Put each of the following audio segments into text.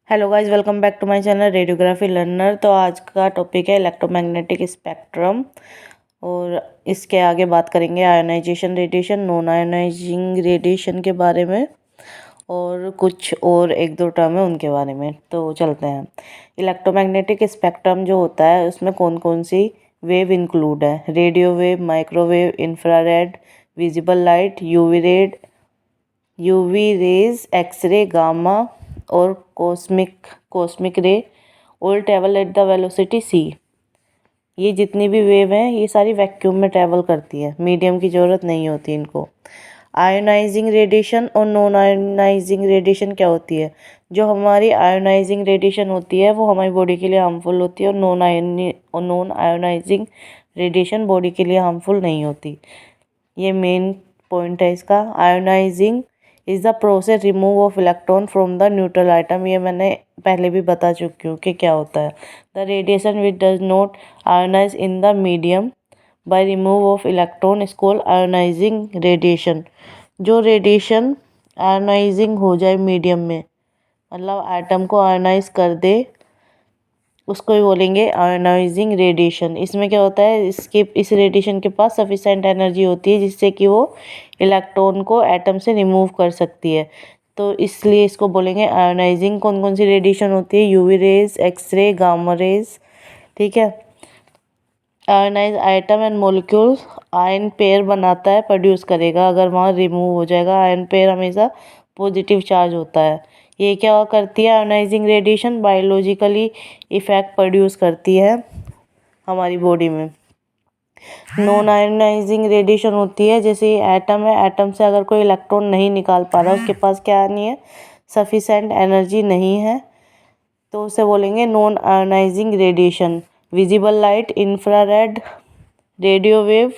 Hello guys, welcome back to my channel radiography learner. तो आज का टॉपिक है इलेक्ट्रोमैग्नेटिक स्पेक्ट्रम और इसके आगे बात करेंगे ionization radiation, non ionizing radiation के बारे में और कुछ और एक दो टर्म है उनके बारे में। तो चलते हैं। इलेक्ट्रोमैग्नेटिक स्पेक्ट्रम जो होता है उसमें कौन कौन सी वेव इंक्लूड है? Radio wave, microwave, infrared, visible light, UV rays, X ray, gamma और cosmic ray. All travel at the velocity c. ये जितनी भी वेव हैं ये सारी वैक्यूम में ट्रैवल करती है, मीडियम की ज़रूरत नहीं होती इनको। आयोनाइजिंग रेडिएशन और नॉन आयोनाइजिंग रेडिएशन क्या होती है? जो हमारी आयोनाइजिंग रेडिएशन होती है वो हमारी बॉडी के लिए हार्मफुल होती है और नॉन आयोनाइजिंग रेडिएशन बॉडी के लिए हार्मफुल नहीं होती। ये मेन पॉइंट है इसका। Ionizing is the process remove of electron from the neutral item. ये मैंने पहले भी बता चुकी हूँ कि क्या होता है। The radiation which does not ionize in the medium by remove of electron is called ionizing radiation. जो रेडिएशन आयोनाइजिंग हो जाए मीडियम में, मतलब आइटम को आयोनाइज कर दे, उसको ही बोलेंगे आयोनाइजिंग रेडिएशन। इसमें क्या होता है, इस रेडिएशन के पास सफिशेंट एनर्जी होती है जिससे कि वो इलेक्ट्रॉन को एटम से रिमूव कर सकती है, तो इसलिए इसको बोलेंगे आयोनाइजिंग। कौन कौन सी रेडिएशन होती है? UV rays, X ray, gamma rays. ठीक है। Ionize item and molecule ion pair बनाता है, प्रोड्यूस करेगा। अगर वहाँ रिमूव हो जाएगा, आयन पेयर हमेशा पॉजिटिव चार्ज होता है। ये क्या करती है? Ionizing radiation biologically effect produce करती है हमारी बॉडी में। नॉन आयोनाइजिंग रेडिएशन होती है, जैसे एटम है, एटम से अगर कोई इलेक्ट्रॉन नहीं निकाल पा रहा, उसके पास क्या नहीं है, सफिशेंट एनर्जी नहीं है, तो उसे बोलेंगे non ionizing radiation. Visible light, infrared, radio wave,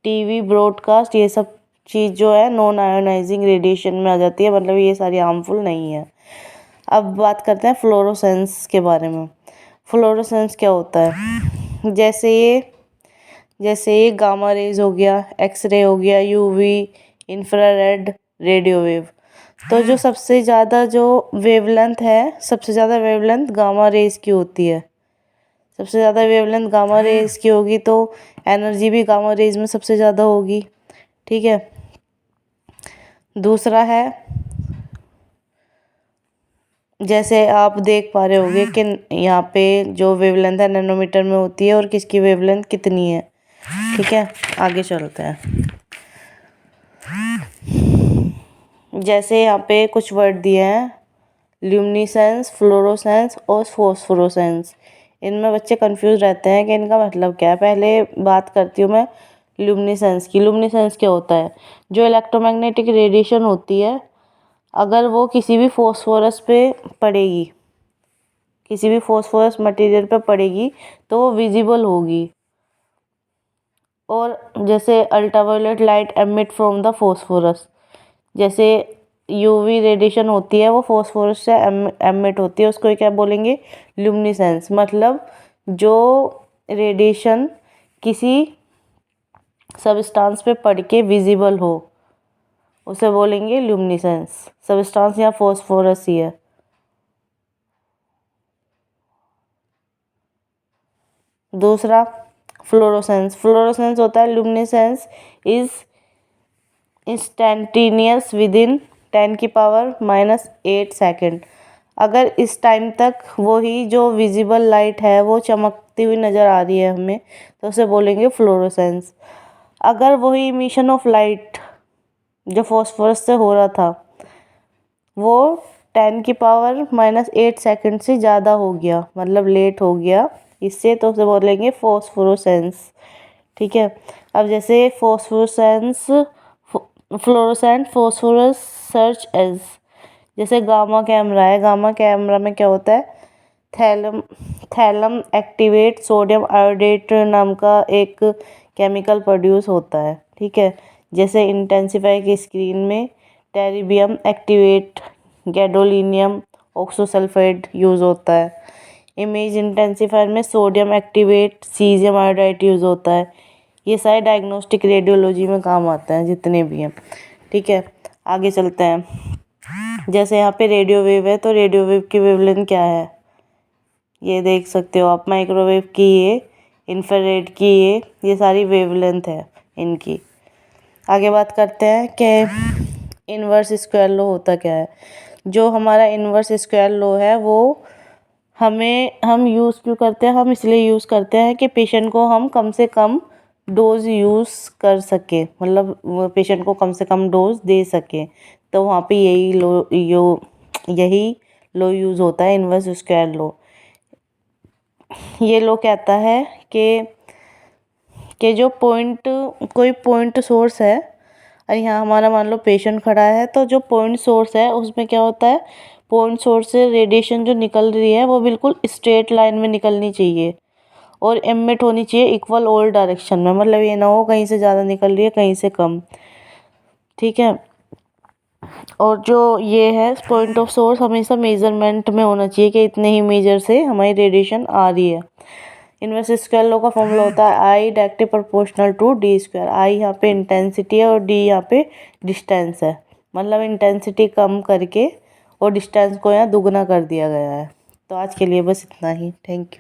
TV broadcast, ये सब चीज़ जो है नॉन आयोनाइजिंग रेडिएशन में आ जाती है, मतलब ये सारी हार्मफुल नहीं है। अब बात करते हैं फ्लोरोसेंस के बारे में। फ्लोरोसेंस क्या होता है? जैसे ये गामा रेज हो गया, एक्सरे हो गया, यूवी, इंफ्रारेड, रेडियो वेव। तो जो सबसे ज़्यादा वेवलेंथ गामा रेज की होती है। सबसे ज़्यादा वेवलेंथ गामा रेज की होगी तो एनर्जी भी गामा रेज में सबसे ज़्यादा होगी। ठीक है। दूसरा है, जैसे आप देख पा रहे होंगे कि यहाँ पे जो वेवलेंथ है नैनोमीटर में होती है और किसकी वेवलेंथ कितनी है। ठीक है, आगे चलते हैं। जैसे यहाँ पे कुछ वर्ड दिए हैं, ल्यूमिनेसेंस, फ्लोरोसेंस और फॉस्फोरोसेंस। इनमें बच्चे कंफ्यूज रहते हैं कि इनका मतलब क्या है। पहले बात करती हूँ मैं ल्यूमिनेसेंस की। ल्यूमिनेसेंस क्या होता है? जो इलेक्ट्रोमैग्नेटिक रेडिएशन होती है, अगर वो किसी भी फॉस्फोरस पे पड़ेगी, किसी भी फॉस्फोरस मटेरियल पे पड़ेगी तो वो विजिबल होगी। और जैसे ultraviolet light emit from the phosphorus, जैसे यूवी रेडिएशन होती है वो फॉस्फोरस से एमिट होती है, उसको क्या बोलेंगे? ल्यूमिनेसेंस। मतलब जो रेडिएशन किसी सबस्टांस पे पड़ के विजिबल हो उसे बोलेंगे ल्यूमिनेसेंस। सबस्टांस यहाँ फॉस्फोरस ही है। दूसरा फ्लोरोसेंस। फ्लोरोसेंस होता है luminescence is instantaneous with in 10⁻⁻8 second. अगर इस टाइम तक वही जो विजिबल लाइट है वो चमकती हुई नज़र आ रही है हमें, तो उसे बोलेंगे फ्लोरोसेंस। अगर वही इमिशन ऑफ लाइट जो फॉस्फोरस से हो रहा था वो 10⁻⁻8 सेकेंड से ज़्यादा हो गया, मतलब लेट हो गया इससे, तो उसे बोलेंगे फॉस्फोरोसेंस। ठीक है। अब जैसे फ्लोरोसेंट फॉस्फोरस सर्च एज, जैसे गामा कैमरा है, गामा कैमरा में क्या होता है? थैलम एक्टिवेट सोडियम आयोडेट नाम का एक केमिकल प्रोड्यूस होता है। ठीक है। जैसे इंटेंसिफाई की स्क्रीन में टेरिबियम एक्टिवेट गैडोलिनियम ऑक्सोसल्फाइड यूज़ होता है। इमेज इंटेंसिफायर में sodium activate caesium iodide use होता है। ये सारे डायग्नोस्टिक रेडियोलॉजी में काम आते हैं जितने भी हैं। ठीक है, आगे चलते हैं। जैसे यहाँ पे रेडियो वेव है, तो रेडियो वेव की वेवलेंथ क्या है, ये देख सकते हो आप। माइक्रोवेव की ये, इंफ्रारेड की ये सारी वेवलेंथ है इनकी। आगे बात करते हैं कि इन्वर्स स्क्वायर लॉ होता क्या है। जो हमारा इन्वर्स स्क्वायर लॉ है वो हम यूज़ क्यों करते हैं, हम इसलिए यूज़ करते हैं कि पेशेंट को हम कम से कम डोज यूज़ कर सकें, मतलब वो पेशेंट को कम से कम डोज दे सकें। तो वहाँ पे यही लॉ यूज़ होता है, इन्वर्स स्क्वायर लॉ। ये लॉ कहता है कि जो कोई पॉइंट सोर्स है, और यहाँ हमारा मान लो पेशेंट खड़ा है, तो जो पॉइंट सोर्स है उसमें क्या होता है, पॉइंट सोर्स से रेडिएशन जो निकल रही है वो बिल्कुल स्ट्रेट लाइन में निकलनी चाहिए और एमिट होनी चाहिए इक्वल ऑल डायरेक्शन में। मतलब ये ना हो कहीं से ज़्यादा निकल रही है कहीं से कम, ठीक है। और जो ये है पॉइंट ऑफ सोर्स हमेशा मेजरमेंट में होना चाहिए कि इतने ही मेजर से हमारी रेडिएशन आ रही है। इन्वर्स स्क्वायर लॉ का फॉर्मूला होता है I directly proportional to d square. I यहाँ पे इंटेंसिटी है और डी यहाँ पे डिस्टेंस है, मतलब इंटेंसिटी कम करके और डिस्टेंस को यहाँ दुगना कर दिया गया है। तो आज के लिए बस इतना ही। Thank you.